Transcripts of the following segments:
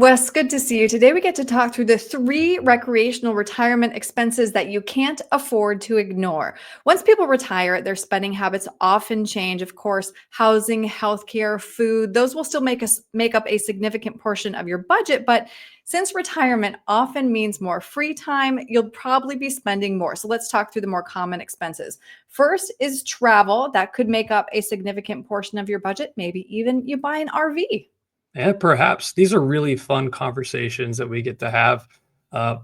Wes, good to see you. Today, we get to talk through the three recreational retirement expenses that you can't afford to ignore. Once people retire, their spending habits often change. Of course, housing, healthcare, food, those will still make up a significant portion of your budget. But since retirement often means more free time, you'll probably be spending more. So let's talk through the more common expenses. First is travel. That could make up a significant portion of your budget. Maybe even you buy an RV. Yeah, perhaps. These are really fun conversations that we get to have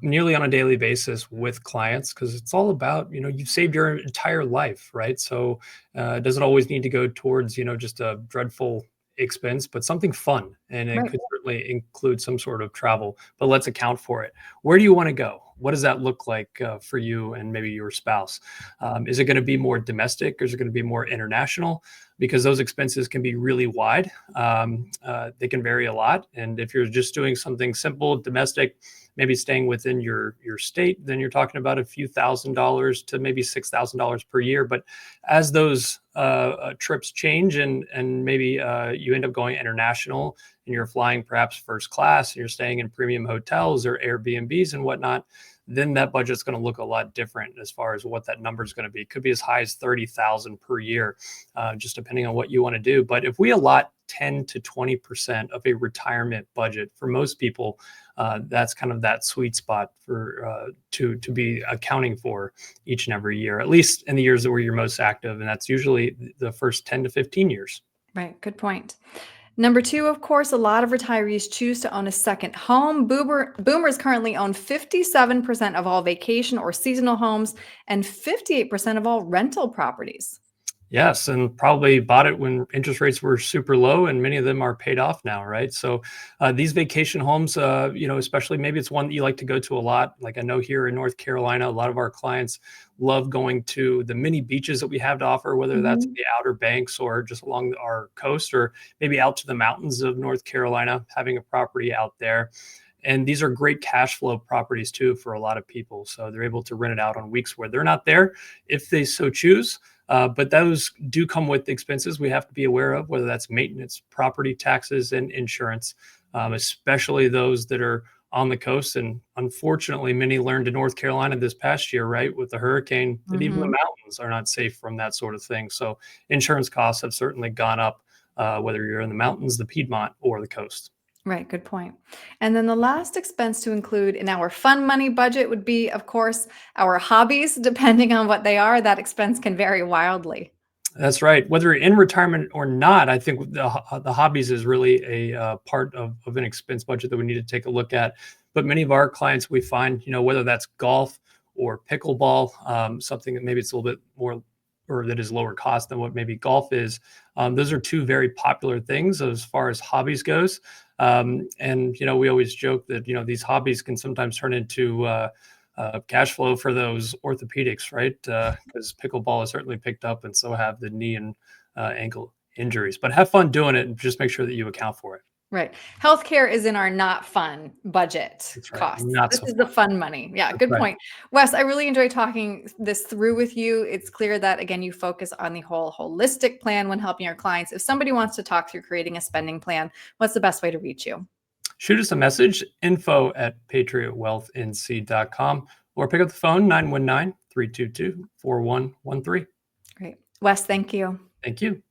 nearly on a daily basis with clients because it's all about, you've saved your entire life, right? So it doesn't always need to go towards, just a dreadful expense, but something fun. And it Right. could certainly include some sort of travel, but let's account for it. Where do you want to go? What does that look like for you and maybe your spouse? Is it going to be more domestic or is it going to be more international? Because those expenses can be really wide. They can vary a lot. And if you're just doing something simple, domestic, maybe staying within your state, then you're talking about a few $1,000s to maybe $6,000 per year. But as those trips change and maybe you end up going international and you're flying perhaps first class and you're staying in premium hotels or Airbnbs and whatnot, then that budget's going to look a lot different as far as what that number is going to be. It could be as high as 30,000 per year, just depending on what you want to do. But if we allot 10 to 20% of a retirement budget for most people, that's kind of that sweet spot for to be accounting for each and every year, at least in the years that were your most active, and that's usually the first 10 to 15 years. Right. Good point. Number two, of course, a lot of retirees choose to own a second home. Boomers currently own 57% of all vacation or seasonal homes and 58% of all rental properties. Yes, and probably bought it when interest rates were super low, and many of them are paid off now, right? So these vacation homes, especially maybe it's one that you like to go to a lot. Like I know here in North Carolina, a lot of our clients love going to the mini beaches that we have to offer, whether that's in Mhm. the Outer Banks or just along our coast, or maybe out to the mountains of North Carolina, having a property out there. And these are great cash flow properties too for a lot of people. So they're able to rent it out on weeks where they're not there if they so choose. But those do come with expenses we have to be aware of, whether that's maintenance, property taxes, and insurance, especially those that are on the coast. And unfortunately, many learned in North Carolina this past year, right, with the hurricane, that even the Mhm. mountains are not safe from that sort of thing. So insurance costs have certainly gone up, whether you're in the mountains, the Piedmont, or the coast. Right, good point. And then the last expense to include in our fun money budget would be, of course, our hobbies. Depending on what they are, that expense can vary wildly. That's right. Whether you're in retirement or not, I think the hobbies is really a part of an expense budget that we need to take a look at. But many of our clients, we find, whether that's golf or pickleball, something that maybe it's a little bit more or that is lower cost than what maybe golf is. Those are two very popular things as far as hobbies goes. And we always joke that these hobbies can sometimes turn into cash flow for those orthopedics, right? Because pickleball has certainly picked up, and so have the knee and ankle injuries. But have fun doing it, and just make sure that you account for it. Right. Healthcare is in our not fun budget That's right. costs. Not This so is the fun. fun money. Yeah, That's good right. point. Wes, I really enjoy talking this through with you. It's clear that, again, you focus on the whole holistic plan when helping your clients. If somebody wants to talk through creating a spending plan, what's the best way to reach you? Shoot us a message, info@patriotwealthnc.com, or pick up the phone, 919-322-4113. Great. Wes, thank you. Thank you.